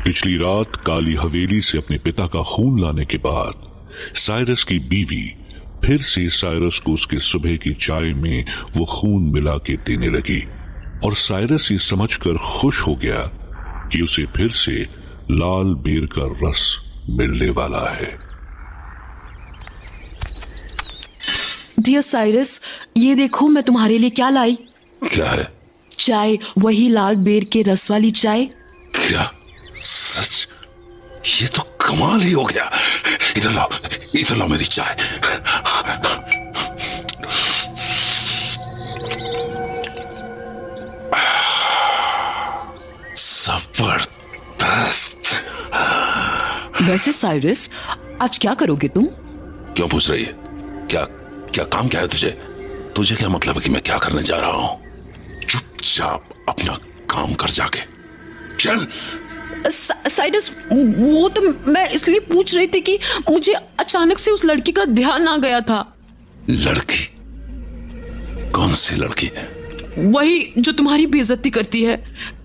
पिछली रात काली हवेली से अपने पिता का खून लाने के बाद साइरस की बीवी फिर से साइरस को उसके सुबह की चाय में वो खून मिला के देने लगी और साइरस ये समझकर खुश हो गया कि उसे फिर से लाल बेर का रस मिलने वाला है। डियर साइरस, ये देखो मैं तुम्हारे लिए क्या लाई। क्या है? चाय, वही लाल बेर के रस वाली चाय। क्या सच? ये तो कमाल ही हो गया। इधर लाओ मेरी चाय। जबरदस्त। वैसे साइरस, आज क्या करोगे तुम? क्यों पूछ रही है? क्या काम क्या है तुझे क्या मतलब है कि मैं क्या करने जा रहा हूं? चुपचाप अपना काम कर जाके चल। साइरस, वो तो मैं इसलिए पूछ रही थी कि मुझे अचानक से उस लड़की का ध्यान आ गया था। लड़की? कौन सी लड़की? वही जो तुम्हारी बेइज्जती करती है।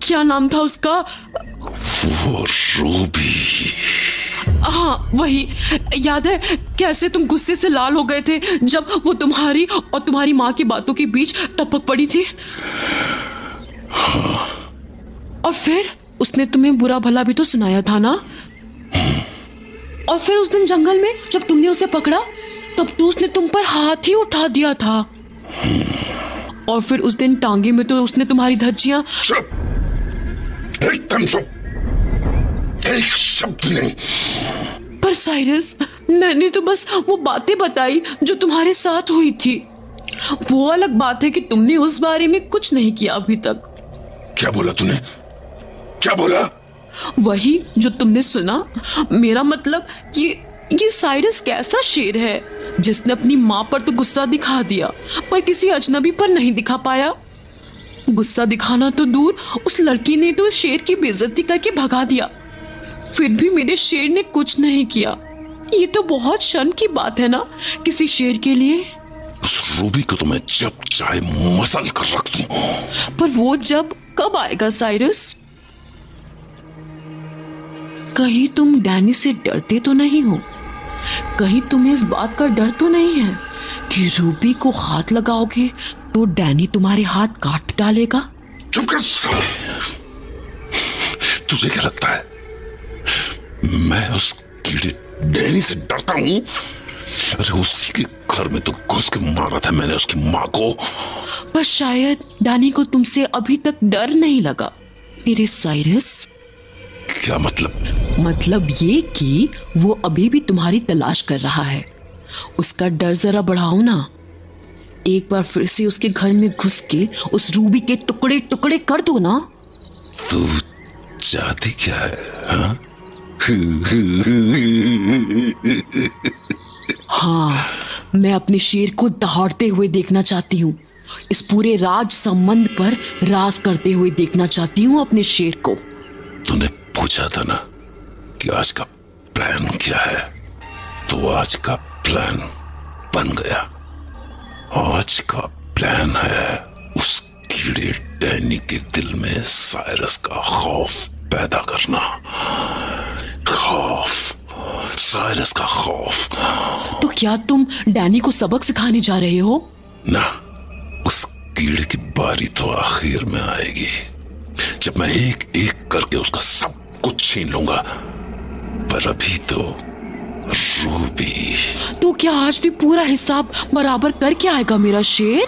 क्या नाम था उसका? वो रूबी। हाँ वही। याद है कैसे तुम गुस्से से लाल हो गए थे जब वो तुम्हारी और तुम्हारी माँ की बातों के बीच टपक पड़ी थी? हाँ। और फिर उसने तुम्हें बुरा भला भी तो सुनाया था ना? और फिर उस दिन जंगल में जब तुमने उसे पकड़ा तब तो उसने तुम पर हाथ ही उठा दिया था। और फिर उस दिन टांगे में तो उसने तुम्हारी धज्जियां। चुप, एकदम चुप, एक शब्द नहीं। पर साइरस, मैंने तो बस वो बातें बताई जो तुम्हारे साथ हुई थी। वो अलग बात है कि तुमने उस बारे में कुछ नहीं किया अभी तक। क्या बोला तूने? क्या बोला? वही जो तुमने सुना। मेरा मतलब कि ये साइरस कैसा शेर है जिसने अपनी माँ पर तो गुस्सा दिखा दिया पर किसी अजनबी पर नहीं दिखा पाया। गुस्सा दिखाना तो दूर, उस लड़की ने तो उस शेर की बेइज्जती करके भगा दिया, फिर भी मेरे शेर ने कुछ नहीं किया। ये तो बहुत शर्म की बात है ना किसी शेर के लिए। उस रूबी को तो मैं जब चाहे मसल कर रख दूं। पर वो जब कब आएगा साइरस? कहीं तुम डैनी से डरते तो नहीं हो? कहीं तुम्हें इस बात का डर तो नहीं है कि रूबी को हाथ लगाओगे तो डैनी तुम्हारे हाथ काट डालेगा? चुप कर साले। तुझे क्या लगता है मैं उस कीड़े डैनी से डरता हूं? अरे उसी के घर में तो घुस के मारा था मैंने उसकी माँ को। पर शायद डैनी को तुमसे अभी तक डर नहीं लगा। मेरे साइरस, क्या मतलब? मतलब ये कि वो अभी भी तुम्हारी तलाश कर रहा है। उसका डर जरा बढ़ाओ ना। एक बार फिर से उसके घर में घुस के उस रूबी के टुकड़े टुकड़े कर दो ना। तू चाहती क्या है? हाँ? हाँ, मैं अपने शेर को दहाड़ते हुए देखना चाहती हूँ। इस पूरे राज संबंध पर राज करते हुए देखना चाहती हूँ अपने शेर को। तूने पूछा था ना कि आज का प्लान क्या है, तो आज का प्लान बन गया। आज का प्लान है उस कीड़े डैनी के दिल में साइरस का खौफ पैदा करना। खौफ, साइरस का खौफ। तो क्या तुम डैनी को सबक सिखाने जा रहे हो? ना, उस कीड़े की बारी तो आखिर में आएगी जब मैं एक एक करके उसका सब कुछ छीन लूंगा। पर अभी तो रूबी। तो क्या आज भी पूरा हिसाब बराबर करके आएगा मेरा शेर?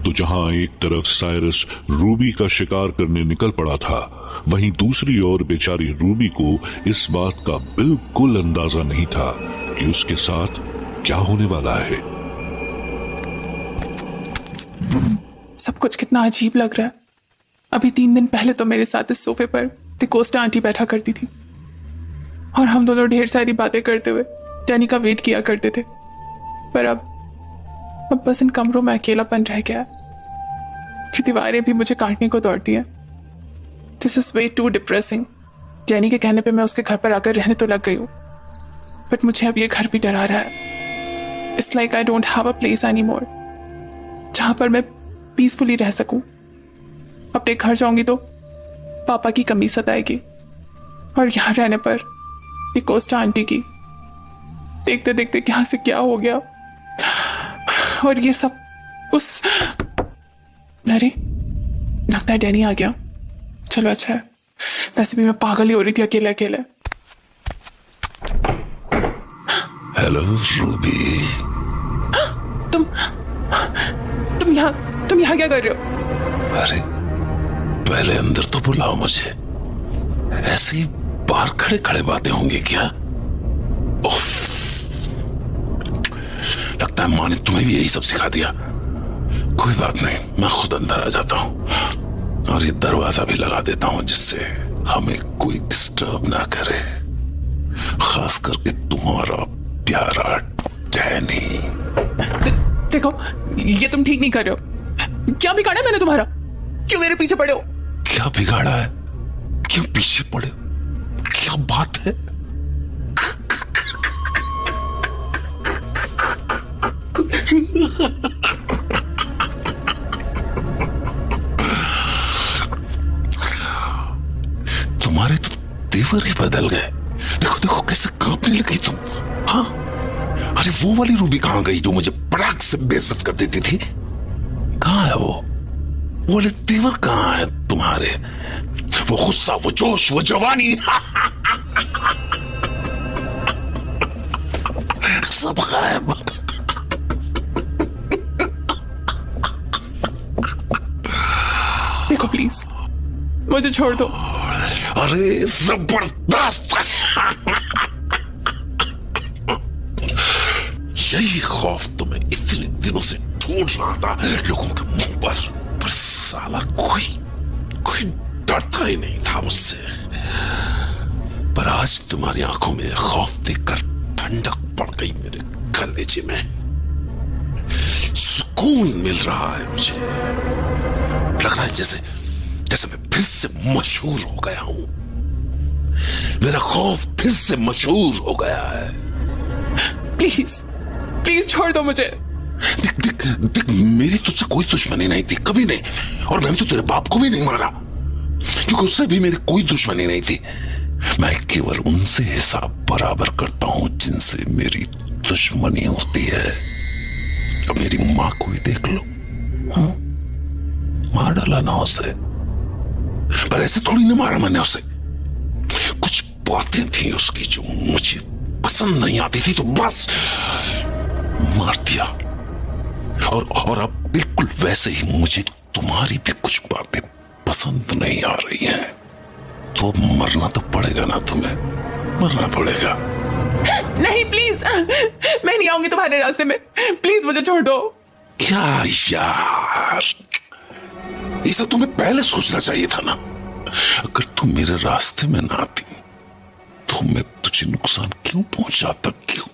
तो जहां एक तरफ साइरस रूबी का शिकार करने निकल पड़ा था, वहीं दूसरी ओर बेचारी रूबी को इस बात का बिल्कुल अंदाजा नहीं था कि उसके साथ क्या होने वाला है। सब कुछ कितना अजीब लग रहा है। अभी 3 दिन पहले तो मेरे साथ इस सोफे पर तिकोस्टा आंटी बैठा करती थी और हम दोनों ढेर सारी बातें करते हुए डैनी का वेट किया करते थे। पर अब बस इन कमरों में अकेलापन रह गया कि दीवारें भी मुझे काटने को दौड़ती हैं। This is way too depressing. Danny के कहने पे मैं उसके घर पर आकर रहने तो लग गई हूँ, बट मुझे अब ये घर भी डरा रहा है। It's like I don't have a place any more जहां पर मैं पीसफुली रह सकूं। अपने घर जाऊंगी तो पापा की कमी सताएगी, और यहाँ रहने पर डिकोस्टा आंटी की। देखते देखते क्या से क्या हो गया, और ये सब उस अरे लगता है डैनी आ गया। चलो अच्छा है, वैसे भी मैं पागल ही हो रही थी अकेले अकेले। Hello Ruby. तुम यहाँ क्या कर रहे हो? अरे पहले अंदर तो बुलाओ मुझे, ऐसे ही बाहर खड़े खड़े बातें होंगी क्या? उफ, लगता है माँ ने तुम्हें भी यही सब सिखा दिया। कोई बात नहीं, मैं खुद अंदर आ जाता हूँ और ये दरवाजा भी लगा देता हूँ जिससे हमें कोई डिस्टर्ब ना करे, खास करके तुम्हारा प्यारा डैनी। देखो ये तुम ठीक नहीं कर रहे हो। क्या बिगाड़ा मैंने तुम्हारा? क्यों मेरे पीछे पड़े हो? क्या बिगाड़ा है? क्यों पीछे पड़े? क्या बात है? तुम्हारे तो तेवर ही बदल गए। देखो देखो कैसे कांपने लगी तुम। हाँ, अरे वो वाली रूबी कहां गई जो मुझे पराग से बेइज्जत कर देती थी? कहां है वो वाले तेवर कहां है तुम्हारे? वो गुस्सा, वो जोश, वो जवानी सब गायब। देखो प्लीज मुझे छोड़ दो। अरे जबरदस्त। यही खौफ तो मैं इतने दिनों से ढूंढ रहा था लोगों के मुंह पर साला कोई डरता ही नहीं था मुझसे। पर आज तुम्हारी आंखों में खौफ देखकर ठंडक पड़ गई मेरे कलेजे में। सुकून मिल रहा है मुझे। लग रहा है जैसे मैं फिर से मशहूर हो गया हूं। मेरा खौफ फिर से मशहूर हो गया है। प्लीज छोड़ दो मुझे। देख मेरी तुझसे कोई दुश्मनी नहीं थी, कभी नहीं। और मैंने तो तेरे बाप को भी नहीं मारा, क्योंकि उससे भी मेरी कोई दुश्मनी नहीं थी। मैं केवल उनसे हिसाब बराबर करता हूं जिनसे मेरी दुश्मनी होती है। अब मेरी माँ को ही देख लो, हाँ? मार डाला ना उसे, पर ऐसे थोड़ी ना मारा मैंने उसे। कुछ बातें थी उसकी जो मुझे पसंद नहीं आती थी, तो बस मार दिया। और अब बिल्कुल वैसे ही मुझे तुम्हारी भी कुछ बातें पसंद नहीं आ रही हैं, तो मरना तो पड़ेगा ना तुम्हें, मरना पड़ेगा। नहीं प्लीज, मैं नहीं आऊंगी तुम्हारे रास्ते में। प्लीज मुझे छोड़ दो। क्या यार, ये सब तुम्हें पहले सोचना चाहिए था ना। अगर तुम मेरे रास्ते में ना आती तो मैं तुझे नुकसान क्यों पहुंचाता? क्यों?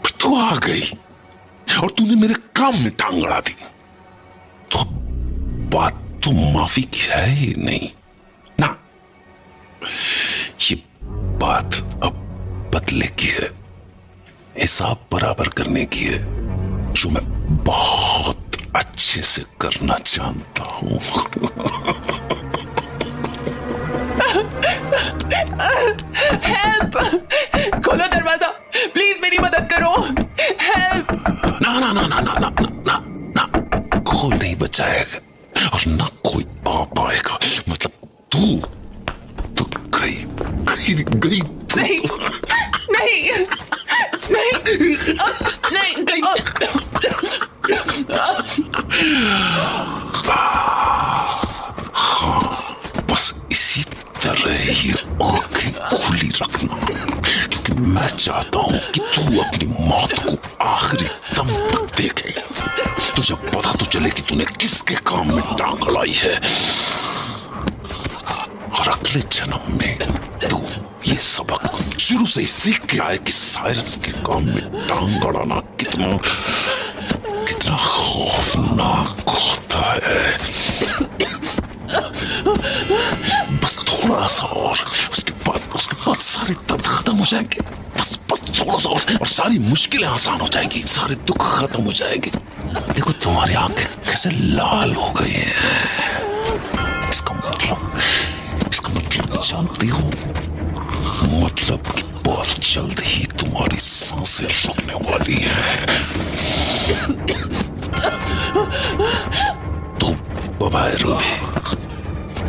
पर तू आ गई और तूने मेरे काम में टांग अड़ा दी, तो बात तो माफी की है ही नहीं ना। ये बात अब बदले की है, हिसाब बराबर करने की है, जो मैं बहुत अच्छे से करना जानता हूं। हेल्प! खोलो दरवाजा, प्लीज मेरी मदद करो। हेल्प! ना ना ना ना ना ना ना ना, कोई नहीं बचाएगा और ना कोई आ पाएगा। मतलब तू गई गई गई नहीं नहीं नहीं नहीं। हाँ, बस इसी तरह ही आंखें खुली रखना, क्योंकि मैं चाहता हूं कि तू अपनी मौत को आखिरी दम तक देखे। तुझे पता तो चले कि तूने किसके काम में टांग अड़ाई है, और अगले जन्म में तू ये सबक शुरू से ही सीख के आए कि साइरस के काम में टांग अड़ाना कितना खौफनाक होता है। बस थोड़ा सा और, उसके बाद सारे दर्द खत्म हो जाएंगे। बस थोड़ा सा और सारी मुश्किलें आसान हो जाएंगी, सारे दुख खत्म हो जाएंगे। देखो तुम्हारी आंखें कैसे लाल हो गई है। इसका मतलब जानती हो, मतलब कि बहुत जल्द ही तुम्हारी सांसें रुकने वाली हैं। तो बाय रूबी,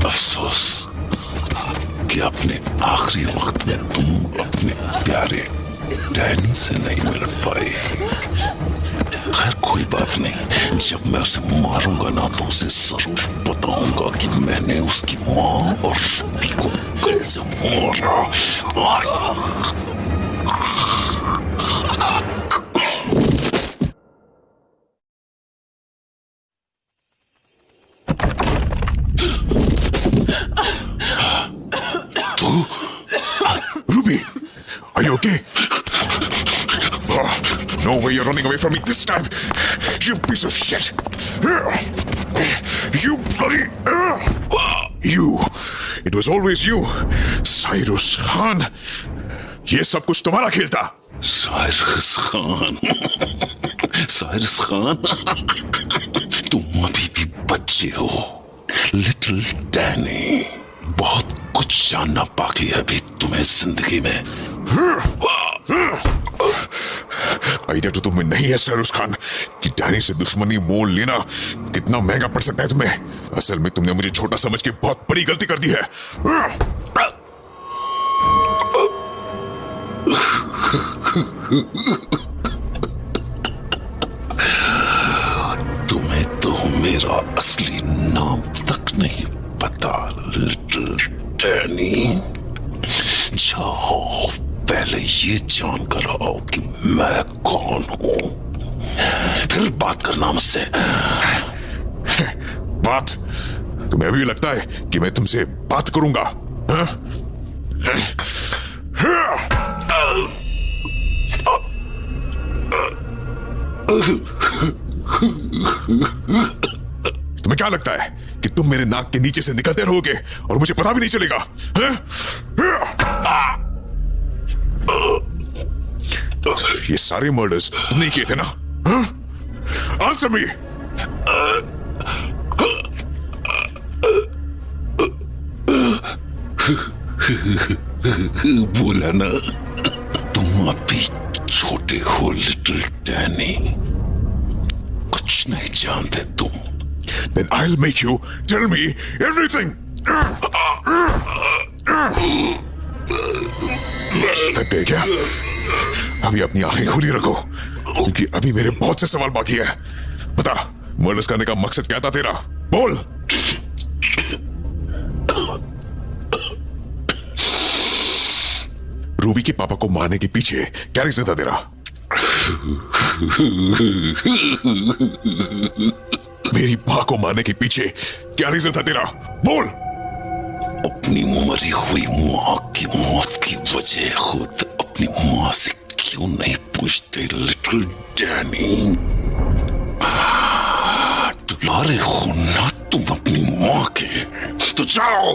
अफसोस कि अपने आखिरी वक्त में तुम अपने प्यारे डैनी से नहीं मिल पाए। खैर कोई बात नहीं, जब मैं उसे मारूंगा ना तो उसे जरूर बताऊंगा कि मैंने उसकी माँ और रूबी को कैसे मारा। Ruby, are you okay? No way you're running away from me this time, you piece of shit! You bloody... You! It was always you, Cyrus Khan. ये सब कुछ तुम्हारा खेल था। साइरस खान, तुम अभी भी बच्चे हो। लिटिल डैनी, बहुत कुछ जानना बाकी है अभी तुम्हें जिंदगी में। आइडिया तो तुम्हें नहीं है साइरस खान कि डैनी से दुश्मनी मोल लेना कितना महंगा पड़ सकता है तुम्हें। असल में तुमने मुझे छोटा समझ के बहुत बड़ी गलती कर दी है। तुम्हें तो मेरा असली नाम तक नहीं पता लिटिल डैनी। जाओ पहले ये जानकर आओ कि मैं कौन हूं, फिर बात करना मुझसे। बात? तुम्हें अभी लगता है कि मैं तुमसे बात करूंगा? तुम्हें क्या लगता है कि तुम मेरे नाक के नीचे से निकलते रहोगे और मुझे पता भी नहीं चलेगा? ये सारे मर्डर्स तुमने किए थे ना? Answer me. बोला ना, तुम अभी छोटे हो लिटिल डैनी, कुछ नहीं जानते तुम। Then I'll make you tell me everything. थक गए क्या? अभी अपनी आंखें खुली रखो, क्योंकि अभी मेरे बहुत से सवाल बाकी है। बता, मर्डर्स करने का मकसद क्या था तेरा? बोल। रूबी के पापा को मारने के पीछे क्या रीजन था तेरा? मेरी मां को मारने के पीछे क्या रीजन था तेरा? बोल। अपनी मरी हुई मां की मौत की वजह खुद अपनी मां से क्यों नहीं पूछते लिटिल डैनी? दुलारे हो ना तुम अपनी मां के, तो जाओ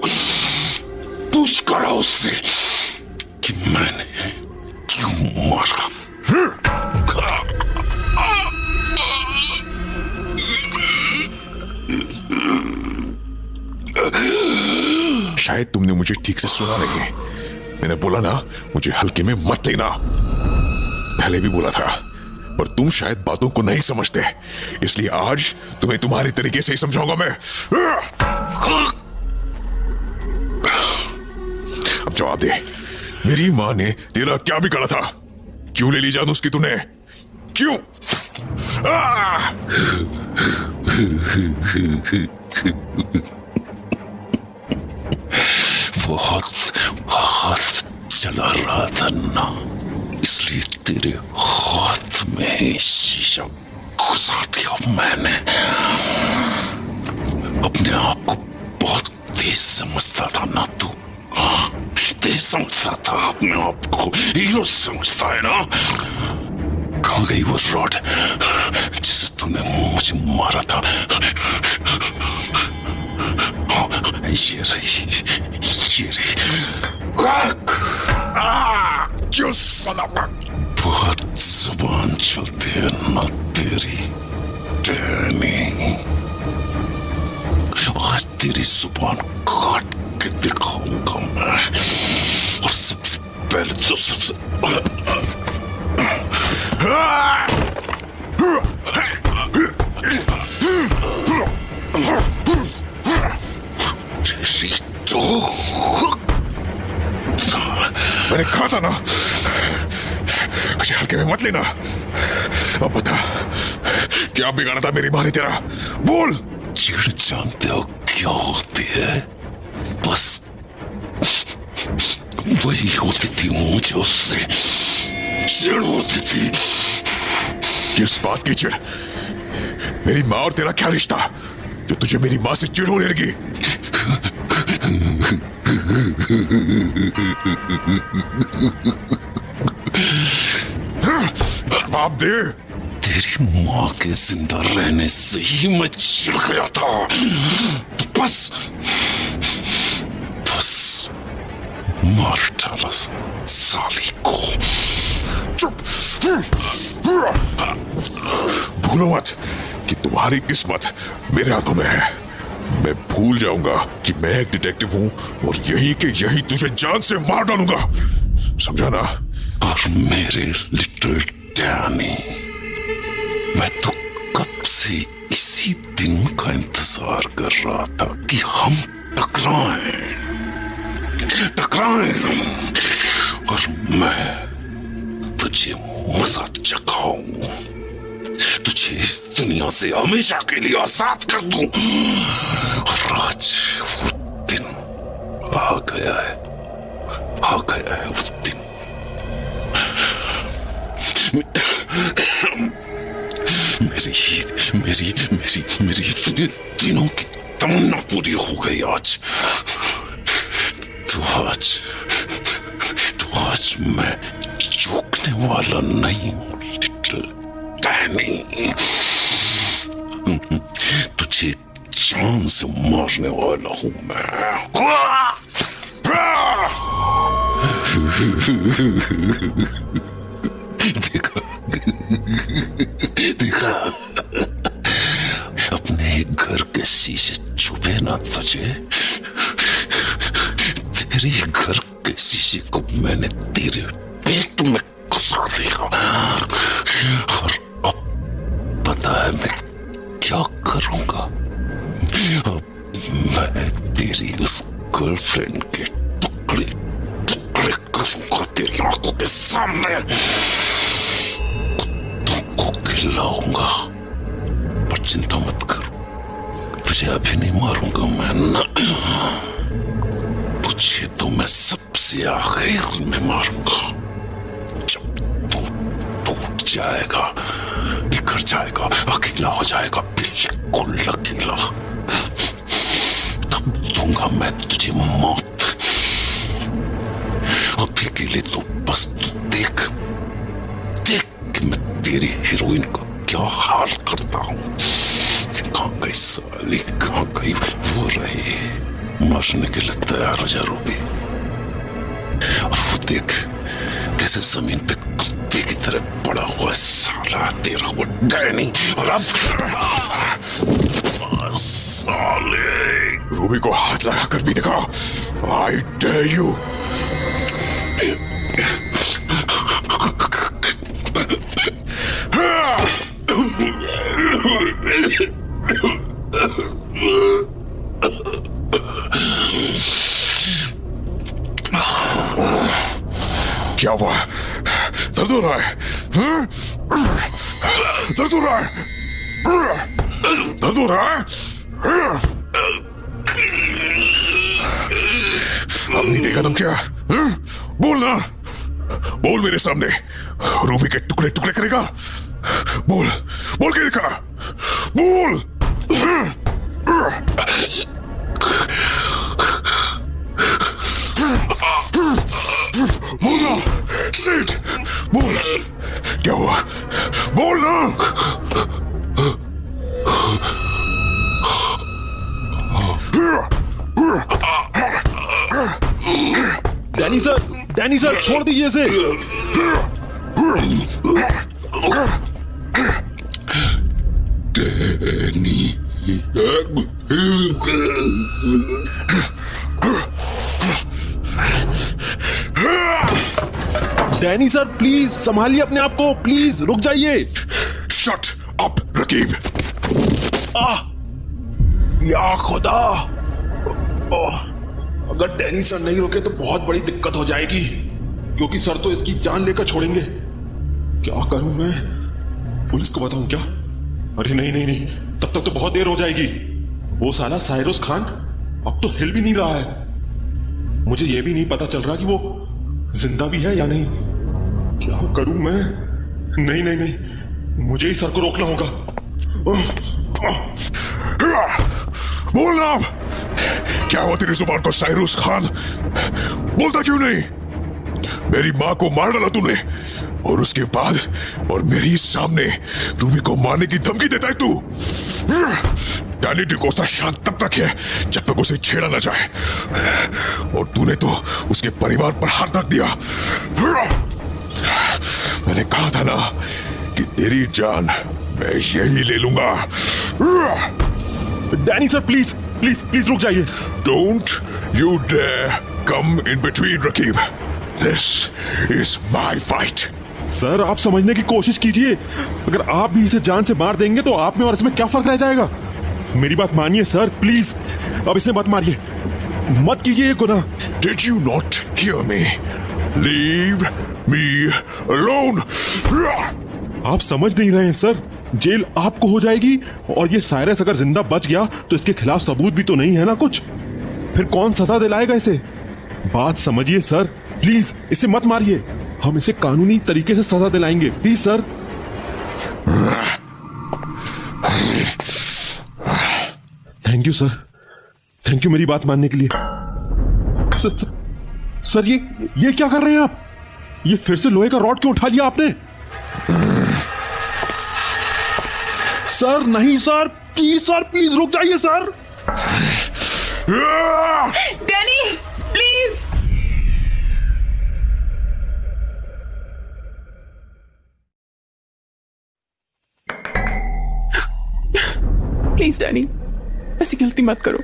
पूछ करो उससे कि मैंने क्यों मारा। शायद तुमने मुझे ठीक से सुना नहीं। मैंने बोला ना, मुझे हल्के में मत लेना। पहले भी बोला था, पर तुम शायद बातों को नहीं समझते, इसलिए आज तुम्हें तुम्हारे तरीके से ही समझाऊंगा मैं। अब जवाब दे, मेरी मां ने तेरा क्या बिगाड़ा था? क्यों ले ली जान उसकी तूने? क्यों? हाथ चला रहा था ना, इसलिए तेरे हाथ में शीशा घुसा दिया मैंने। अपने आप को बहुत तेज समझता था ना तू? तेज समझता था अपने आप को, हीरो समझता है ना? कहाँ गई वो रॉड जिसे तूने मुझे मारा था? ये रही। You son of a... बहुत जुबान चलती है ना तेरी। डैनी, आज तेरी जुबान काट के दिखाऊंगा मैं। और सबसे पहले तो मैंने कहा था ना, मुझे हल्के में मत लेना। अब बता, क्या बिगाड़ा था मेरी माँ ने तेरा? बोल। चिढ़ जानते हो क्या होती है? बस वही होती थी, मुझे उससे चिढ़ होती थी। किस बात की चिढ़? मेरी माँ और तेरा क्या रिश्ता जो तुझे मेरी माँ से चिढ़ होने लगी? जवाब दे। तेरी माँ के जिंदा रहने से ही मैं चिढ़ गया था। तो बस मार डाला साली को। चुप। भूलो मत कि तुम्हारी किस्मत मेरे हाथों में है। मैं भूल जाऊंगा कि मैं एक डिटेक्टिव हूं और यही के यही तुझे जान से मार डालूंगा, समझा ना? और मेरे लिटिल डैनी, मैं तो कब से इसी दिन का इंतजार कर रहा था कि हम टकराएं और मैं तुझे मजा चखाऊं, तुझे इस दुनिया से हमेशा के लिए आजाद कर दूं। और आज वो दिन आ गया है वो दिन। मेरी दिनों की तमन्ना पूरी हो गई आज। तो आज मैं झुकने वाला नहीं हूँ लिटिल डैनी। तुझे जान से मारने वाला हूँ मैं। देखा अपने घर के शीशे छुपे ना तुझे? तेरे घर के शीशे को मैंने तेरे पेट में घुसा दिया। और अब पता है मैं क्या करूंगा? अब मैं तेरी उस गर्लफ्रेंड के टुकड़े करूंगा तेरी आंखों के सामने। तुमको खिलाऊंगा। पर चिंता मत कर, तुझे अभी नहीं मारूंगा मैं ना। तुझे तो मैं सबसे आखिर में मारूंगा, जब तू टूट जाएगा, बिखर जाएगा, अकेला हो जाएगा, बिल्कुल अकेला। तब दूंगा मैं तुझे मौत। अभी के लिए तो बस तू देख कि मैं तेरी हीरोइन को क्या हाल करता हूँ। कहाँ गई साली, कहाँ गई वो रही? मरने के लिए तैयार हो जा रूबी। और वो देख कैसे जमीन पे कुत्ते की तरह पड़ा हुआ है साला तेरा वो डैनी। और अब साले रूबी को हाथ लगा कर भी दिखा। I dare you. क्या हुआ? दर्द हो रहा है? दर्द हो रहा है? दर्द हो रहा है? अब नहीं देखा तुम क्या? बोल ना, बोल मेरे सामने। रूबी के टुकड़े टुकड़े करेगा? बोल, बोल के दिखा, बोल। बोल ना, सीट, बोल, क्या हुआ? बोल ना। डैनी सर छोड़ दीजिए इसे। डैनी। डैनी सर प्लीज संभालिए अपने आप को, प्लीज रुक जाइए। Shut up Raqib. या खुदा, अगर डैनी सर नहीं रुके तो बहुत बड़ी दिक्कत हो जाएगी, क्योंकि सर तो इसकी जान लेकर छोड़ेंगे। क्या करूं मैं? पुलिस को बताऊं क्या? अरे नहीं नहीं नहीं, तब तक तो बहुत देर हो जाएगी। वो साला साइरस खान अब तो हिल भी नहीं रहा है। मुझे ये भी नहीं पता चल रहा कि वो जिंदा भी है या नहीं। क्या करूं मैं? नहीं नहीं नहीं, मुझे ही सर को रोकना होगा। बोलना अब, क्या हुआ तेरी जुबान को साइरस खान? बोलता क्यों नहीं? मेरी मां को मार डाला तूने, और उसके बाद और मेरी सामने रूबी को मारने की धमकी देता है तू। डैनी डिकोस्टा शांत तब तक है जब तक उसे छेड़ा न जाए, और तूने तो उसके परिवार पर हाथ रख दिया। मैंने कहा था ना कि तेरी जान मैं यही ले लूंगा। Danny sir please please please रुक जाइए। Don't you dare come in between, Raqib. This is my fight. Sir आप समझने की कोशिश कीजिए, अगर आप भी इसे जान से मार देंगे तो आप में और इसमें क्या फर्क रह जाएगा? मेरी बात मानिए सर प्लीज, अब इसे मत मारिए, मत कीजिए ये गुनाह। Did you not hear me? Leave me alone. आप समझ नहीं रहे हैं सर, जेल आपको हो जाएगी, और ये साइरस अगर जिंदा बच गया तो इसके खिलाफ सबूत भी तो नहीं है ना कुछ, फिर कौन सजा दिलाएगा इसे? बात समझिए सर प्लीज, इसे मत मारिए, हम इसे कानूनी तरीके से सजा दिलाएंगे, please sir. Thank you sir, thank you मेरी बात मानने के लिए। सर ये क्या कर रहे हैं आप? ये फिर से लोहे का रॉड क्यों उठा लिया आपने? सर नहीं सर, प्लीज रुक जाइए sir. Danny please. Please Danny, ऐसी गलती मत करो।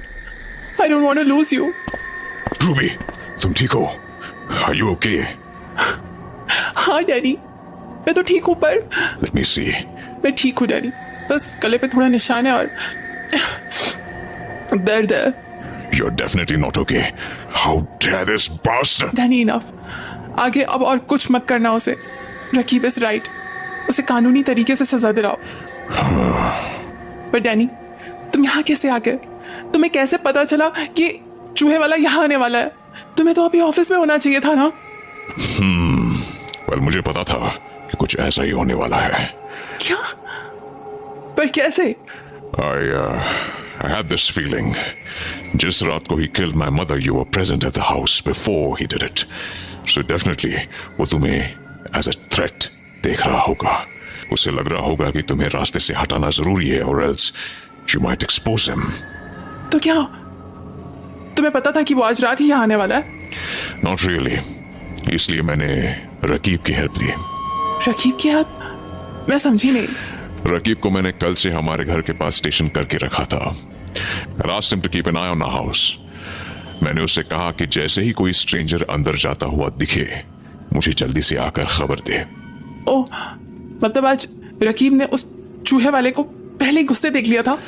I don't want to lose you. Ruby, तुम ठीक हो? Are you okay? हाँ डैडी, मैं तो ठीक हूँ, पर Let me see. मैं ठीक हूँ डैडी, बस गले पे थोड़ा निशान है और दर्द है। You're definitely not okay. How dare this bastard? Danny enough, आगे अब और कुछ मत करना उसे। रकीब इज राइट, उसे कानूनी तरीके से सजा दिलाओ। पर डैनी, तुम यहाँ कैसे आ गए? तुम्हें कैसे पता चला कि चूहे वाला यहाँ आने वाला है? तुम्हें तो अभी ऑफिस में होना चाहिए था ना। Well, मुझे पता था कि कुछ ऐसा ही होने वाला है। क्या? पर कैसे? I had this feeling. जिस रात को he killed my mother, you were present at the house before he did it. So definitely वो तुम्हें as a threat देख रहा होगा। उसे लग रहा होगा कि तुम्हें रास्ते से हटाना जरूरी है, or else you might expose him. तो क्या तुम्हें पता था कि वो आज रात ही यहाँ आने वाला है? Not really. इसलिए मैंने रकीब की हेल्प ली। रकीब की हेल्प? मैं समझी नहीं। रकीब को मैंने कल से हमारे घर के पास स्टेशन करके रखा था। I asked him to keep an eye on the house. मैंने उससे कहा कि जैसे ही कोई स्ट्रेंजर अंदर जाता हुआ दिखे, मुझे जल्दी से आकर खबर दे। ओह, मतलब आज रकीब ने उस चूहे वाले को पहले ही गुस्से देख लिया था?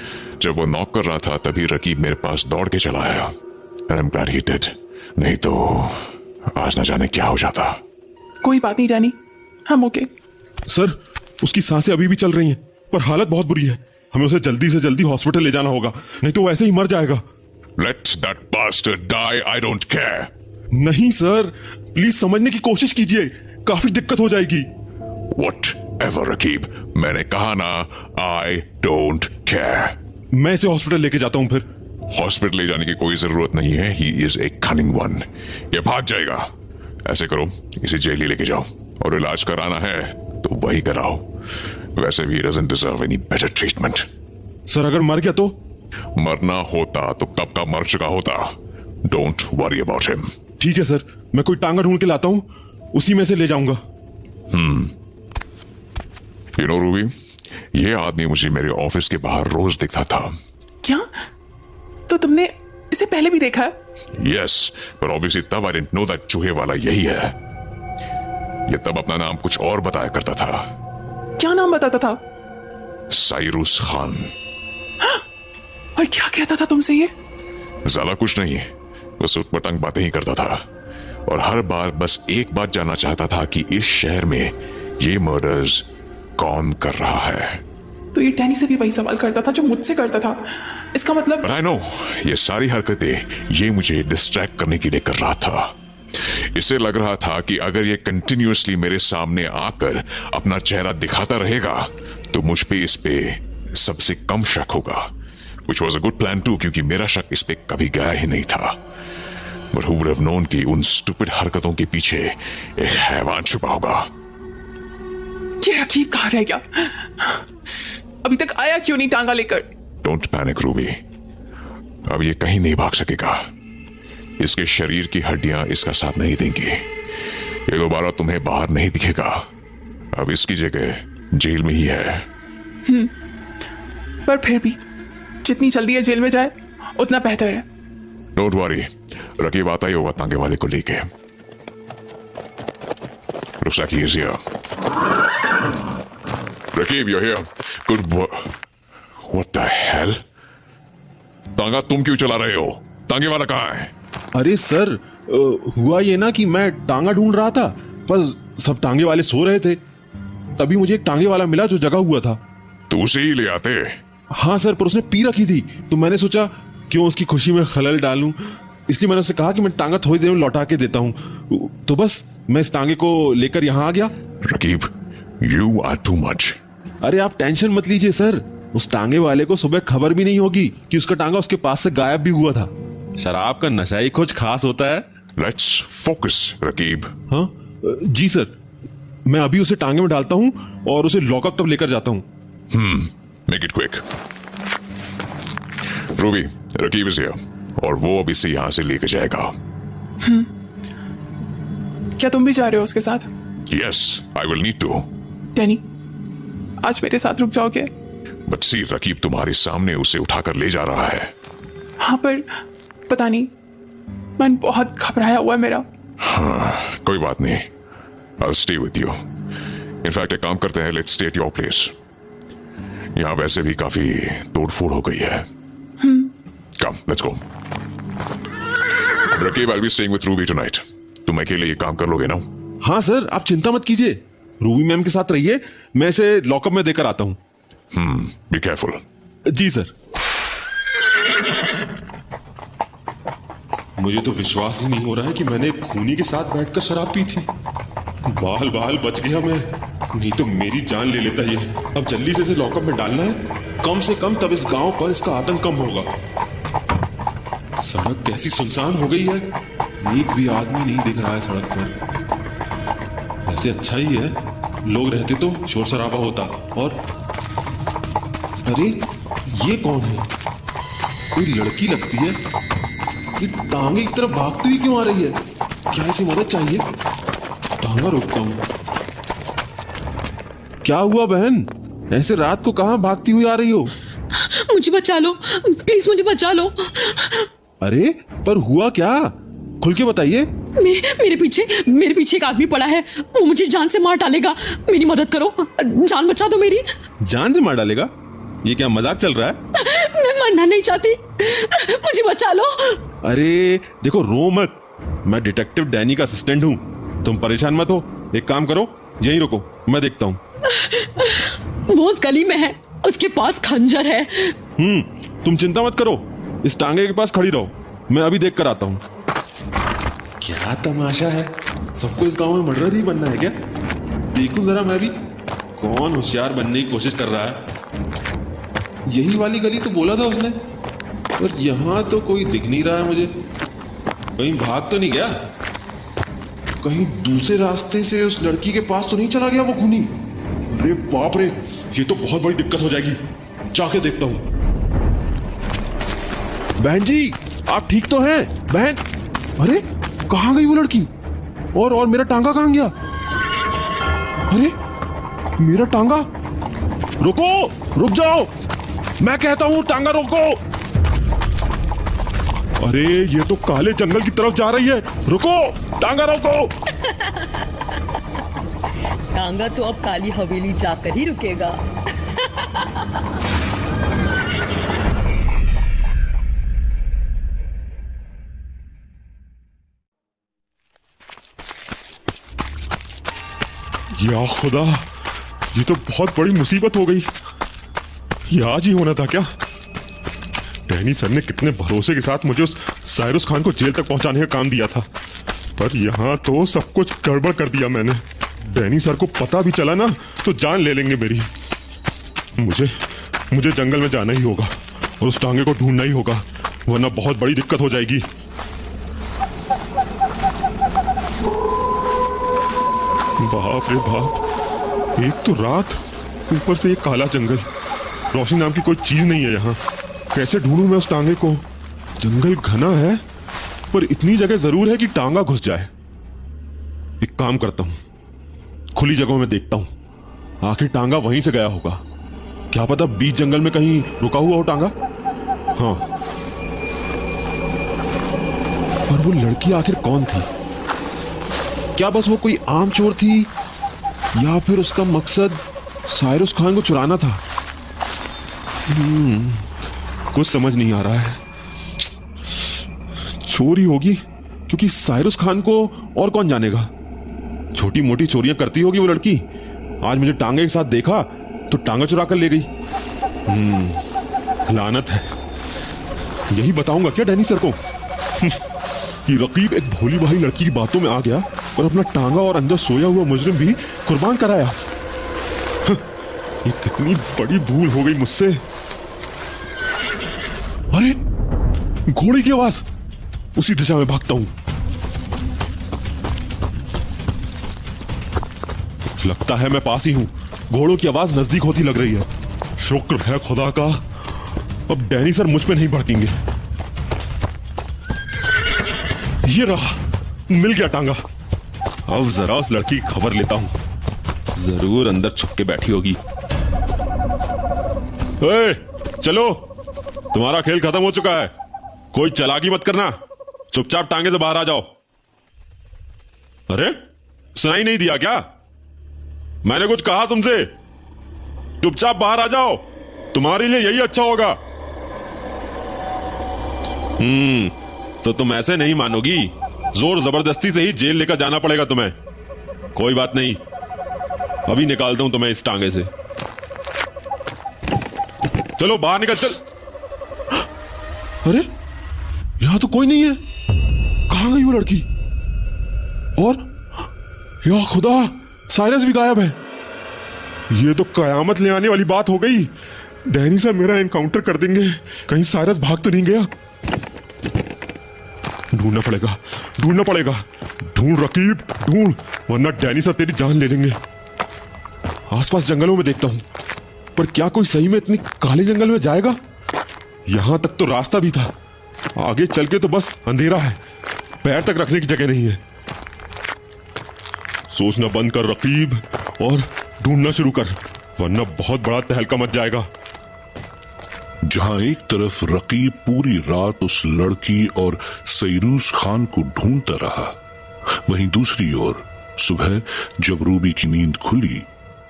जब वो नॉक कर रहा था तभी रकीब मेरे पास दौड़ के चला आया। And I'm glad he did. नहीं तो आज न जाने क्या हो जाता। कोई बात नहीं डैनी, हम ओके। सर उसकी सांसें अभी भी चल रही हैं, पर हालत बहुत बुरी है, हमें उसे जल्दी से जल्दी हॉस्पिटल ले जाना होगा, नहीं तो वैसे ही मर जाएगा। Let that bastard die, I don't care. नहीं सर, प्लीज समझने की कोशिश कीजिए, काफी दिक्कत हो जाएगी। Whatever, रकीब, मैंने कहा ना, I don't care. मैं इसे हॉस्पिटल लेके जाता हूँ फिर। हॉस्पिटल ले जाने की कोई जरूरत नहीं है। He is a cunning one. ये भाग जाएगा। ऐसे करो, इसे जेल ही लेके जाओ, और इलाज कराना है तो वही कराओ। वैसे भी he doesn't deserve any better treatment. Sir अगर मर गया तो? मरना होता तो कब का मर चुका होता। Don't worry about him. ठीक है सर, मैं कोई टांगा ढूंढ के लाता हूँ, उसी में से ले जाऊंगा। You know, रूबी, ये आदमी मुझे मेरे ऑफिस के बाहर रोज दिखता था। क्या? तो तुमने इसे पहले भी देखा है? यस, पर ऑब्वियसली तब आई डिडंट नो दैट चूहे वाला यही है। ये तब अपना नाम कुछ और बताया करता था। क्या नाम बताता था? साइरुस खान। और क्या कहता था तुमसे ये? ज्यादा कुछ नहीं, बस उटपटांग बातें ही करता था और हर बार बस एक बात जानना चाहता था कि इस शहर में ये मर्डर्स कौन कर रहा है। तो ये डैनी से भी वही सवाल करता था जो मुझसे करता था। इसका मतलब आई नो, ये सारी हरकतें ये मुझे डिस्ट्रैक्ट करने के लिए कर रहा था। इसे लग रहा था कि अगर ये कंटिन्यूअसली मेरे सामने आकर अपना चेहरा दिखाता रहेगा तो मुझ पे इस पे सबसे कम शक होगा, which was a good plan too, क्योंकि मेरा शक इस पे कभी गया ही नहीं था। But who would have known कि उन स्टूपिड हरकतों के पीछे एक हैवान छुपा होगा। ये रकीब कहाँ रह गया? अभी तक आया क्यों नहीं टांगा लेकर? डोंट पैनिक रूबी, अब ये कहीं नहीं भाग सकेगा। इसके शरीर की हड्डियां इसका साथ नहीं देंगी। ये दोबारा तुम्हें बाहर नहीं दिखेगा। अब इसकी जगह जेल में ही है। पर फिर भी जितनी जल्दी ये जेल में जाए उतना बेहतर है। डोंट वरी, रकीब आता ही होगा तांगे वाले को लेके। Looks like he is here. Raqib, you're here. Good work. What the hell? तांगा तुम क्यों चला रहे हो? तांगे वाला कहाँ है? अरे सर, हुआ ये ना कि मैं टांगा ढूंढ रहा था, पर सब टांगे वाले सो रहे थे। तभी मुझे एक टांगे वाला मिला जो जगा हुआ था। तो उसे ही ले आते। हाँ सर, पर उसने पी रखी थी, तो मैंने सोचा क्यों उसकी खुशी में खलल डालूं, इसलिए मैंने उससे कहा कि मैं टांगा थोड़ी देर में लौटा के देता हूँ। तो बस मैं इस टांगे को लेकर यहाँ आ गया। Raqib, you are too much. अरे आप टेंशन मत लीजिए सर, उस टांगे वाले को सुबह खबर भी नहीं होगी कि उसका टांगा उसके पास से गायब भी हुआ था। शराब का नशा ही कुछ खास होता है। Let's focus, Raqib. हाँ जी सर, मैं अभी उसे टांगे में डालता हूँ और उसे लॉकअप तक लेकर जाता हूँ। Make it quick. Ruby, Raqib is here और वो अब इसे यहाँ से लेकर जाएगा। क्या तुम भी जा रहे हो उसके साथ? Yes, I will need to. Danny, आज मेरे साथ रुक जाओगे? But see, रकीब तुम्हारे सामने उसे उठाकर ले जा रहा है। हाँ, पर पता नहीं, मन बहुत घबराया हुआ है मेरा। हाँ, कोई बात नहीं। I'll stay with you. In fact, एक काम करते हैं, let's stay at your place. यहाँ वैसे भी काफी तोड़फोड़ हो गई है। Come, let's go. Raqib, I'll be staying with Ruby tonight. तुम अकेले ये काम कर लोगे ना? हाँ सर, आप चिंता मत कीजिए, रूबी मैम के साथ रहिए, मैं इसे लॉकअप में देकर आता हूँ। Be careful. जी सर। मुझे तो विश्वास ही नहीं हो रहा है कि मैंने खूनी के साथ बैठकर शराब पी थी। बाल बाल बच गया मैं, नहीं तो मेरी जान ले लेता ये। अब जल्दी से इसे लॉकअप में डालना है, कम से कम तब इस गांव पर इसका आतंक कम होगा। सड़क कैसी सुनसान हो गई है, एक भी आदमी नहीं दिख रहा है सड़क पर। वैसे अच्छा ही है, लोग रहते तो शोर शराबा होता। और अरे ये कौन है? कोई लड़की लगती है, ये टांगे की तरफ भागती हुई क्यों आ रही है? क्या इसे मदद चाहिए? टांगा रोकता हूं। क्या हुआ बहन, ऐसे रात को कहां भागती हुई आ रही हो? मुझे बचा लो, प्लीज मुझे बचा लो। अरे पर हुआ क्या, खुल के बताइए। मेरे पीछे एक आदमी पड़ा है, वो मुझे जान से मार डालेगा। मेरी मदद करो, जान बचा दो मेरी। जान से मार डालेगा? ये क्या मजाक चल रहा है? मैं मरना नहीं चाहती, मुझे बचा लो। अरे देखो, रो मत, मैं डिटेक्टिव डैनी का असिस्टेंट हूँ, तुम परेशान मत हो। एक काम करो, यहीं रुको, मैं देखता हूँ। वो उस गली में है, उसके पास खंजर है। तुम चिंता मत करो, इस टांगे के पास खड़ी रहो, मैं अभी देख कर आता हूँ। क्या तमाशा है, सबको इस गांव में मर्डर ही बनना है क्या? देखूं जरा मैं भी, कौन होशियार बनने की कोशिश कर रहा है। यही वाली गली तो बोला था उसने, पर यहाँ तो कोई दिख नहीं रहा है मुझे। कहीं भाग तो नहीं गया? कहीं दूसरे रास्ते से उस लड़की के पास तो नहीं चला गया वो खूनी? अरे बाप रे, ये तो बहुत बड़ी दिक्कत हो जाएगी, जाके देखता हूँ। बहन जी, आप ठीक तो हैं? बहन, अरे कहाँ गई वो लड़की? और मेरा टांगा कहाँ गया? अरे मेरा टांगा, रुको, रुक जाओ, मैं कहता हूं टांगा रोको। अरे ये तो काले जंगल की तरफ जा रही है, रुको, टांगा रोको। टांगा तो अब काली हवेली जाकर ही रुकेगा। या खुदा, ये तो बहुत बड़ी मुसीबत हो गई। ये आज ही होना था क्या? डैनी सर ने कितने भरोसे के साथ मुझे उस साइरस खान को जेल तक पहुंचाने का काम दिया था, पर यहां तो सब कुछ गड़बड़ कर दिया मैंने। डैनी सर को पता भी चला ना तो जान ले लेंगे मेरी। मुझे जंगल में जाना ही होगा और उस टांगे को ढूंढना ही होगा, वरना बहुत बड़ी दिक्कत हो जाएगी। बाप रे बाप, एक तो रात, ऊपर से ये काला जंगल, रोशनी नाम की कोई चीज नहीं है यहाँ। कैसे ढूंढूं मैं उस टांगे को? जंगल घना है पर इतनी जगह जरूर है कि टांगा घुस जाए। एक काम करता हूं, खुली जगहों में देखता हूं, आखिर टांगा वहीं से गया होगा। क्या पता बीच जंगल में कहीं रुका हुआ हो टांगा। हाँ, पर वो लड़की आखिर कौन थी? क्या बस वो कोई आम चोर थी या फिर उसका मकसद साइरस खान को चुराना था? कुछ समझ नहीं आ रहा है। चोरी होगी, क्योंकि साइरस खान को और कौन जानेगा। छोटी मोटी चोरियां करती होगी वो लड़की। आज मुझे टांगे के साथ देखा तो टांगा चुरा कर ले गई। लानत है। यही बताऊंगा क्या डैनी सर को कि रकीब एक भोली भाली लड़की की बातों में आ गया और अपना टांगा और अंदर सोया हुआ मुजरिम भी कुर्बान कराया। ये कितनी बड़ी भूल हो गई मुझसे। अरे घोड़े की आवाज, उसी दिशा में भागता हूं। लगता है मैं पास ही हूं। घोड़ों की आवाज नजदीक होती लग रही है। शुक्र है खुदा का, अब डैनी सर मुझ पे नहीं भड़केंगे। ये रहा, मिल गया टांगा। अब जरा उस लड़की की खबर लेता हूं, जरूर अंदर छुप के बैठी होगी। ए, चलो, तुम्हारा खेल खत्म हो चुका है। कोई चालाकी मत करना, चुपचाप टांगे से बाहर आ जाओ। अरे सुनाई नहीं दिया क्या? मैंने कुछ कहा तुमसे? चुपचाप बाहर आ जाओ, तुम्हारे लिए यही अच्छा होगा। तो तुम ऐसे नहीं मानोगी, जोर जबरदस्ती से ही जेल लेकर जाना पड़ेगा तुम्हें। कोई बात नहीं, अभी निकालता हूं तुम्हें इस टांगे से। चलो बाहर निकल, चल। अरे यहां तो कोई नहीं है। कहां गई वो लड़की? और या खुदा, साइरस भी गायब है। ये तो कयामत ले आने वाली बात हो गई। डैनी साहब मेरा एनकाउंटर कर देंगे। कहीं साइरस भाग तो नहीं गया? ढूंढना पड़ेगा, ढूंढना पड़ेगा। ढूंढ रकीब, ढूंढ, वरना डैनी साहब तेरी जान ले लेंगे। आसपास जंगलों में देखता हूं, पर क्या कोई सही में इतनी काले जंगल में जाएगा? यहां तक तो रास्ता भी था, आगे चल के तो बस अंधेरा है, पैर तक रखने की जगह नहीं है। सोचना बंद कर रकीब और ढूंढना शुरू कर, वरना बहुत बड़ा तहलका मच जाएगा। जहां एक तरफ रकीब पूरी रात उस लड़की और सैरूस खान को ढूंढता रहा, वहीं दूसरी ओर सुबह जब रूबी की नींद खुली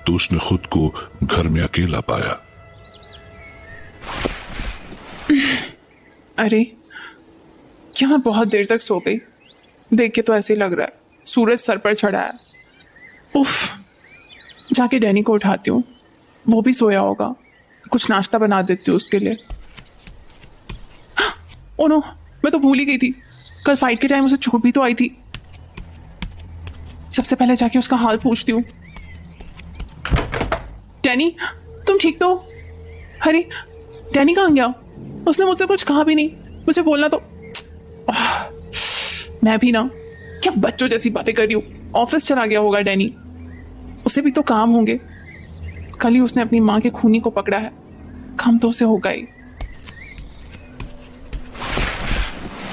तो उसने खुद को घर में अकेला पाया। अरे क्या मैं बहुत देर तक सो गई? देख के तो ऐसे ही लग रहा है सूरज सर पर चढ़ा है। उफ, जाके डैनी को उठाती हूँ, वो भी सोया होगा, कुछ नाश्ता बना देती हूँ उसके लिए। ओ नो, मैं तो भूल ही गई थी, कल फाइट के टाइम उसे चोट भी तो आई थी। सबसे पहले जाके उसका हाल पूछती हूँ। डैनी, तुम ठीक तो? अरे डैनी कहाँ गया? उसने मुझसे कुछ कहा भी नहीं, मुझे बोलना तो। मैं भी ना क्या बच्चों जैसी बातें कर रही हूँ। ऑफिस चला गया होगा डैनी, उसे भी तो काम होंगे। कल ही उसने अपनी माँ के खूनी को पकड़ा है, काम तो उसे होगा ही।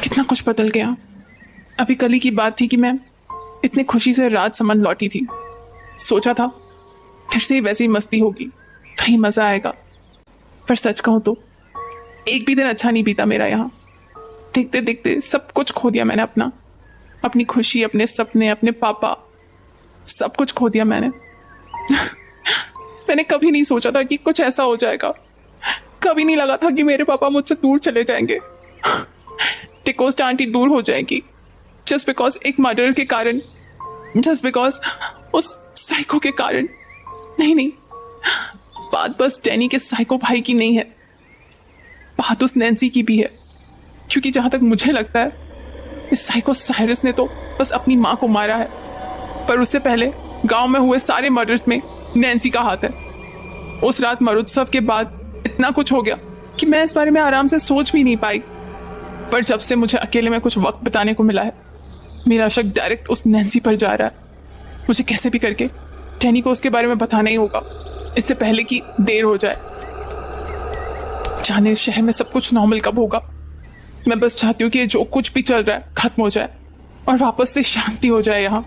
कितना कुछ बदल गया। अभी कल ही की बात थी कि मैं इतनी खुशी से रात समन लौटी थी। सोचा था फिर से वैसी मस्ती होगी, कहीं मजा आएगा। पर सच कहूं तो एक भी दिन अच्छा नहीं बीता मेरा यहाँ। देखते देखते सब कुछ खो दिया मैंने, अपनी खुशी, अपने सपने, अपने पापा, सब कुछ खो दिया मैंने। मैंने कभी नहीं सोचा था कि कुछ ऐसा हो जाएगा। कभी नहीं लगा था कि मेरे पापा मुझसे दूर चले जाएंगे, डिकोस्टा आंटी दूर हो जाएगी, जस्ट बिकॉज एक मर्डर के कारण, जस्ट बिकॉज उस साइको के कारण। नहीं, बात बस डैनी के साइको भाई की नहीं है, बात उस नैन्सी की भी है। क्योंकि जहां तक मुझे लगता है इस साइको साइरस ने तो बस अपनी माँ को मारा है, पर उससे पहले गांव में हुए सारे मर्डर्स में नैन्सी का हाथ है। उस रात मरोत्सव के बाद इतना कुछ हो गया कि मैं इस बारे में आराम से सोच भी नहीं पाई। पर जब से मुझे अकेले में कुछ वक्त बिताने को मिला है, मेरा शक डायरेक्ट उस नैन्सी पर जा रहा है। मुझे कैसे भी करके डैनी को उसके बारे में बताना ही होगा, इससे पहले कि देर हो जाए। जाने इस शहर में सब कुछ नॉर्मल कब होगा। मैं बस चाहती हूँ कि ये जो कुछ भी चल रहा है खत्म हो जाए और वापस से शांति हो जाए यहाँ।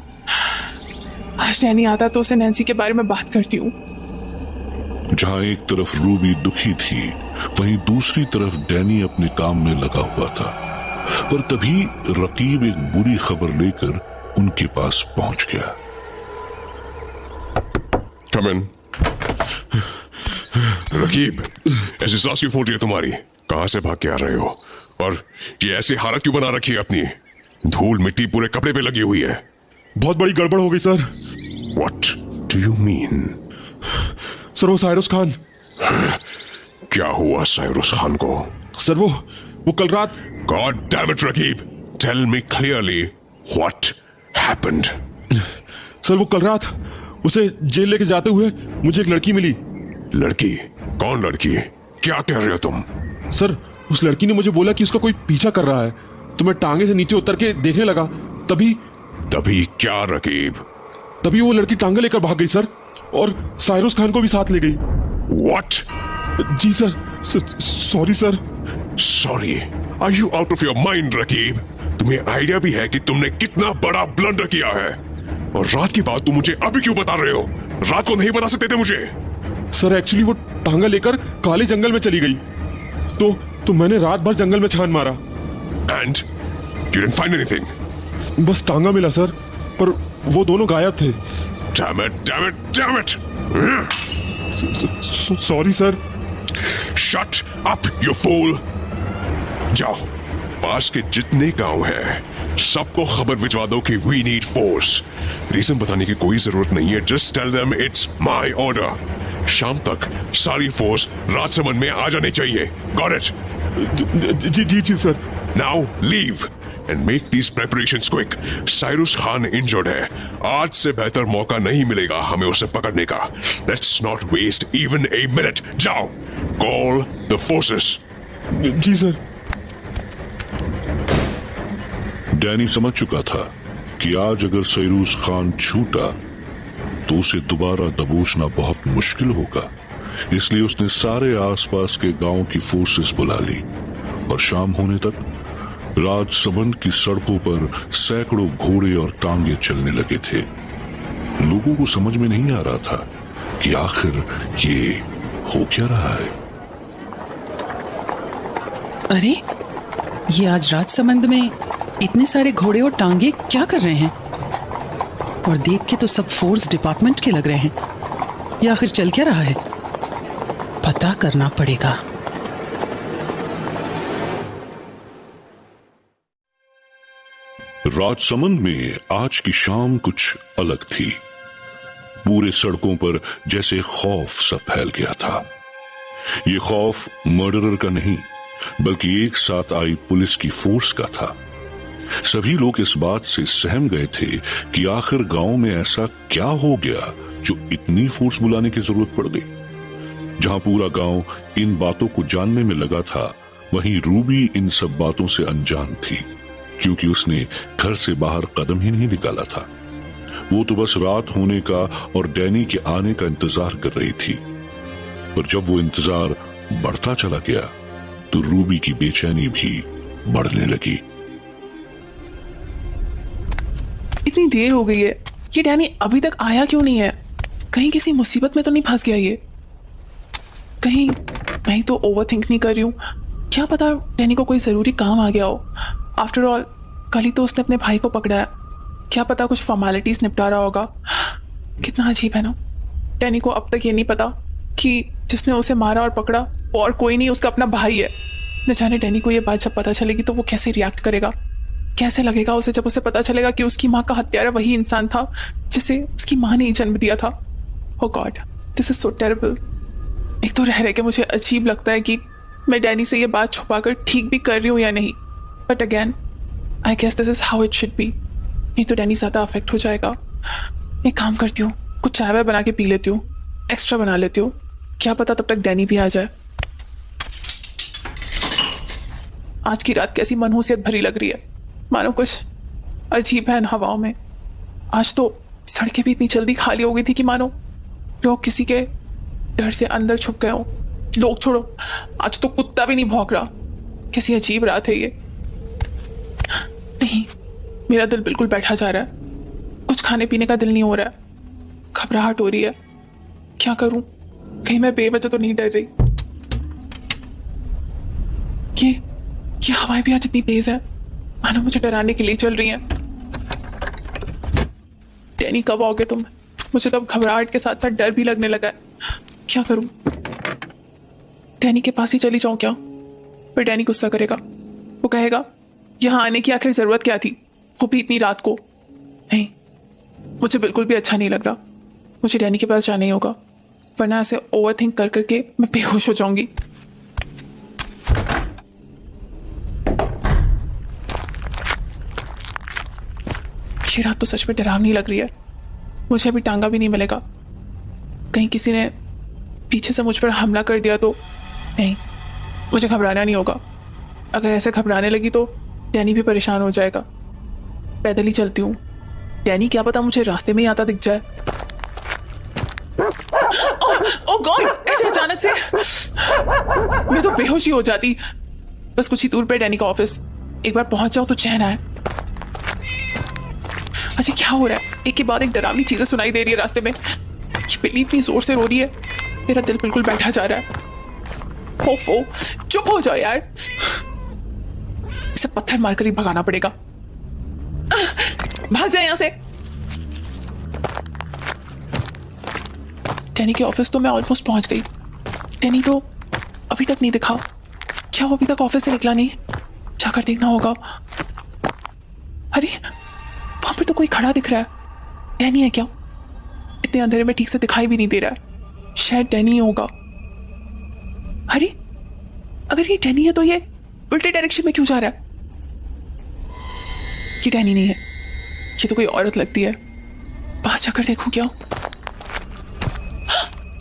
आज डैनी आता तो उसे नैन्सी के बारे में बात करती हूँ। जहां एक तरफ रूबी दुखी थी, वहीं दूसरी तरफ डैनी अपने काम में लगा हुआ था। पर तभी रकीब एक बुरी खबर लेकर उनके पास पहुंच गया। कम इन। रकीब, ऐसी सांस क्यों फूट रही है तुम्हारी? कहां से भाग के आ रहे हो? और ये ऐसी हालत क्यों बना रखी है अपनी? धूल मिट्टी पूरे कपड़े पे लगी हुई है। बहुत बड़ी गड़बड़ हो गई sir. What do you mean? Sir वो साइरस खान। क्या हुआ साइरस खान को? सर वो कल रात। God damn it, Rakib! Tell me clearly what happened. Sir वो कल रात उसे जेल लेके जाते हुए मुझे एक लड़की मिली। लड़की? कौन लड़की? क्या कह रहे हो तुम? सर उस लड़की ने मुझे बोला कि उसका कोई पीछा कर रहा है, तो मैं टांगे से नीचे उतर के देखने लगा। तभी क्या रकीब? तभी वो लड़की टांगे लेकर भाग गई सर, और साइरस खान को भी साथ ले गई। What? जी sir, sorry sir. Sorry? Are you out of your mind, Raqib? तुम्हें आइडिया भी है कि तुमने कितना बड़ा ब्लंडर किया है? और रात की बात तुम मुझे अभी क्यों बता रहे हो? रात को नहीं बता सकते थे मुझे? सर एक्चुअली वो टांगा लेकर काले जंगल में चली गई, तो मैंने रात भर जंगल में छान मारा। And you didn't find anything? बस टांगा मिला सर, पर वो दोनों गायब थे। Damn it! Sorry sir. Shut up, you fool! जाओ, पास के जितने गांव हैं, सबको खबर भिजवा दो कि we need force. रीजन बताने की कोई जरूरत नहीं है, just tell them it's my order. शाम तक सारी फोर्स राजसमंद में आ जानी चाहिए। Got it? जी sir. Now leave and make these preparations quick. Cyrus Khan injured है, आज से बेहतर मौका नहीं मिलेगा हमें उसे पकड़ने का। Let's not waste even a minute. जाओ, call the forces. जी सर। डैनी समझ चुका था कि आज अगर साइरस खान छूटा तो उसे दोबारा दबोचना बहुत मुश्किल होगा। इसलिए उसने सारे आसपास के गांव की फोर्सेस बुला ली और शाम होने तक राजसमंद की सड़कों पर सैकड़ों घोड़े और टांगे चलने लगे थे। लोगों को समझ में नहीं आ रहा था कि आखिर ये हो क्या रहा है। अरे, ये आज राजसमंद में इतने सारे घोड़े और टांगे क्या कर रहे हैं? और देख के तो सब फोर्स डिपार्टमेंट के लग रहे हैं। या आखिर चल क्या रहा है? पता करना पड़ेगा। राजसमंद में आज की शाम कुछ अलग थी। पूरे सड़कों पर जैसे खौफ सा फैल गया था। ये खौफ मर्डरर का नहीं, बल्कि एक साथ आई पुलिस की फोर्स का था। सभी लोग इस बात से सहम गए थे कि आखिर गांव में ऐसा क्या हो गया जो इतनी फोर्स बुलाने की जरूरत पड़ गई। जहां पूरा गांव इन बातों को जानने में लगा था, वहीं रूबी इन सब बातों से अनजान थी, क्योंकि उसने घर से बाहर कदम ही नहीं निकाला था। वो तो बस रात होने का और डैनी के आने का इंतजार कर रही थी। पर जब वो इंतजार बढ़ता चला गया तो रूबी की बेचैनी भी बढ़ने लगी। इतनी देर हो गई है, ये डैनी अभी तक आया क्यों नहीं है? कहीं किसी मुसीबत में तो नहीं फंस गया ये? कहीं मैं ही तो ओवर थिंक नहीं कर रही हूँ? क्या पता डैनी को कोई ज़रूरी काम आ गया हो। आफ्टर ऑल कल ही तो उसने अपने भाई को पकड़ा है, क्या पता कुछ फॉर्मेलिटीज़ निपटा रहा होगा। कितना अजीब है ना, डैनी को अब तक ये नहीं पता कि जिसने उसे मारा और पकड़ा और कोई नहीं, उसका अपना भाई है। न जाने डैनी को ये बात जब पता चलेगी तो वो कैसे रिएक्ट करेगा, कैसे लगेगा उसे जब उसे पता चलेगा कि उसकी माँ का हत्यारा वही इंसान था जिसे उसकी माँ ने ही जन्म दिया था। Oh God, this is so terrible. एक तो रह के मुझे अजीब लगता है कि मैं डैनी से ये बात छुपाकर ठीक भी कर रही हूँ या नहीं, but again I guess this is how it should be. नहीं तो डैनी ज्यादा अफेक्ट हो जाएगा। एक काम करती हूँ, कुछ चाय वाय बना के पी लेती हूँ, एक्स्ट्रा बना लेती हूँ, क्या पता तब तक डैनी भी आ जाए। आज की रात कैसी मनहूसियत भरी लग रही है, मानो कुछ अजीब है इन हवाओं में। आज तो सड़कें भी इतनी जल्दी खाली हो गई थी कि मानो लोग किसी के डर से अंदर छुप गए हों। लोग छोड़ो, आज तो कुत्ता भी नहीं भौंक रहा। कैसी अजीब रात है ये। नहीं, मेरा दिल बिल्कुल बैठा जा रहा है, कुछ खाने पीने का दिल नहीं हो रहा है, घबराहट हो रही है। क्या करूं, कहीं मैं बेवजह तो नहीं डर रही। ये हवाएं भी आज इतनी तेज है, मानो मुझे डराने के लिए चल रही हैं। डैनी कब आओगे तुम? मुझे तब घबराहट के साथ साथ डर भी लगने लगा है। क्या करूं, डैनी के पास ही चली जाऊं क्या? फिर डैनी गुस्सा करेगा, वो कहेगा यहां आने की आखिर जरूरत क्या थी, वो भी इतनी रात को। नहीं, मुझे बिल्कुल भी अच्छा नहीं लग रहा। मुझे डैनी के पास जाना ही होगा, वरना ऐसे ओवर थिंक कर करके मैं बेहोश हो जाऊंगी। ये रात तो सच में डरावनी लग रही है। मुझे अभी टांगा भी नहीं मिलेगा, कहीं किसी ने पीछे से मुझ पर हमला कर दिया तो। नहीं, मुझे घबराना नहीं होगा। अगर ऐसे घबराने लगी तो डैनी भी परेशान हो जाएगा। पैदल ही चलती हूँ, डैनी क्या पता मुझे रास्ते में ही आता दिख जाए। ओह गॉड, ऐसे अचानक से मैं तो बेहोश ही हो जाती। बस कुछ ही दूर पे डैनी का ऑफिस, एक बार पहुंच जाओ तो चैन आए। अच्छा क्या हो रहा है, एक के बाद एक डरावनी चीजें सुनाई दे रही है रास्ते में। ये बिल्ली इतनी जोर से रो रही है, मेरा दिल बिल्कुल बैठा जा रहा है। ओफो, चुप हो जाओ यार, इसे पत्थर मारकर ही भगाना पड़ेगा। भाग जाए यहां से। डैनी के ऑफिस तो मैं ऑलमोस्ट पहुंच गई। डैनी तो अभी तक नहीं दिखा। क्या वो अभी तक ऑफिस से निकला नहीं? जाकर देखना होगा। अरे वहां पर तो कोई खड़ा दिख रहा है। डैनी है क्या? इतने अंधेरे में ठीक से दिखाई भी नहीं दे रहा है। शायद डैनी ही होगा। अरे अगर ये डैनी है तो ये उल्टे डायरेक्शन में क्यों जा रहा है? ये डैनी नहीं है, ये तो कोई औरत लगती है। पास जाकर देखूं क्या?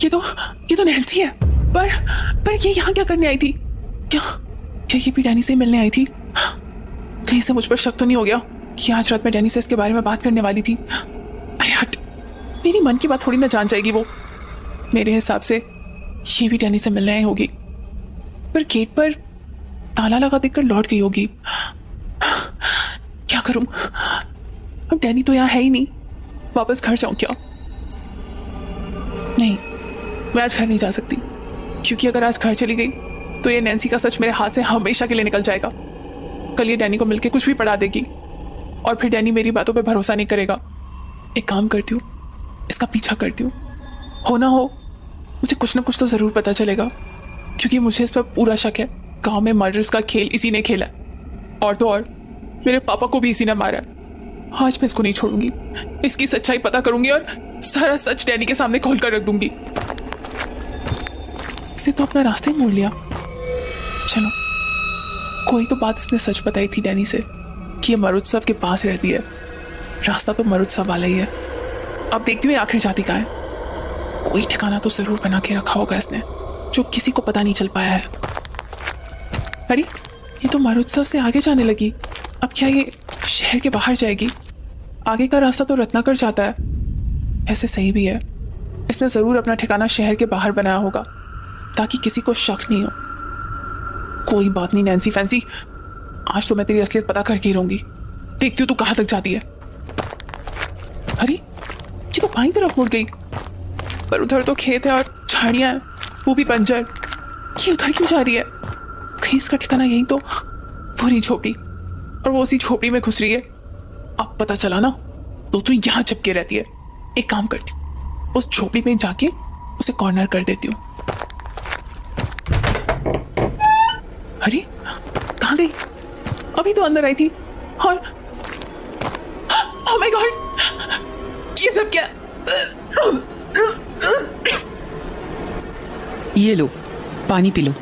ये तो नैन्सी है। पर ये यहाँ क्या करने आई थी? क्या ये भी डैनी से मिलने आई थी? कहीं से मुझ पर शक तो नहीं हो गया कि आज रात में डैनी से इसके बारे में बात करने वाली थी? अरे हट, मेरी मन की बात थोड़ी ना जान जाएगी वो। मेरे हिसाब से ये भी डैनी से मिलने आई होगी, पर गेट पर ताला लगा देखकर लौट गई होगी। क्या करूं, अब डैनी तो यहाँ है ही नहीं। वापस घर जाऊं क्या? नहीं, मैं आज घर नहीं जा सकती, क्योंकि अगर आज घर चली गई तो ये नैन्सी का सच मेरे हाथ से हमेशा के लिए निकल जाएगा। कल ये डैनी को मिलके कुछ भी पढ़ा देगी और फिर डैनी मेरी बातों पे भरोसा नहीं करेगा। एक काम करती हूँ, इसका पीछा करती हूँ। हो ना हो मुझे कुछ ना कुछ तो जरूर पता चलेगा, क्योंकि मुझे इस पर पूरा शक है गांव में मर्डर्स का खेल इसी ने खेला, और तो और मेरे पापा को भी इसी ने मारा। आज मैं इसको नहीं छोड़ूंगी, इसकी सच्चाई पता करूंगी और सारा सच डैनी के सामने खोल कर रख दूंगी। इसने तो अपना रास्ता ही मोड़ लिया। चलो, कोई तो बात इसने सच बताई थी डैनी से कि ये मरुत्सव के पास रहती है। रास्ता तो मरुत्सव वाला ही है। अब देखती हूँ आखिर जाती का है। कोई ठिकाना तो जरूर बना के रखा होगा इसने, जो किसी को पता नहीं चल पाया है। अरे ये तो मरुत्सव से आगे जाने लगी। अब क्या ये शहर के बाहर जाएगी? आगे का रास्ता तो रत्नाकर जाता है। ऐसे सही भी है, इसने जरूर अपना ठिकाना शहर के बाहर बनाया होगा ताकि किसी को शक नहीं हो। कोई बात नहीं नैन्सी फैंसी, आज तो मैं तेरी असलियत पता करके ही रहूंगी। देखती हूँ तू कहाँ तक जाती है। अरे ये तो बाईं तरफ मुड़ गई, पर उधर तो खेत है और झाड़ियां हैं, वो भी बंजर। ये उधर क्यों जा रही है? कहीं इसका ठिकाना यही तो पूरी झोपड़ी, और वो उसी झोपड़ी में घुस रही है। अब पता चला ना तो यहाँ चिपके रहती है। एक काम करती हूँ, उस झोपड़ी में जाके उसे कॉर्नर कर देती हूँ। अरे कहाँ गई? अभी तो अंदर आई थी। और ओह माय गॉड, ये सब क्या? ये लो, पानी पी लो।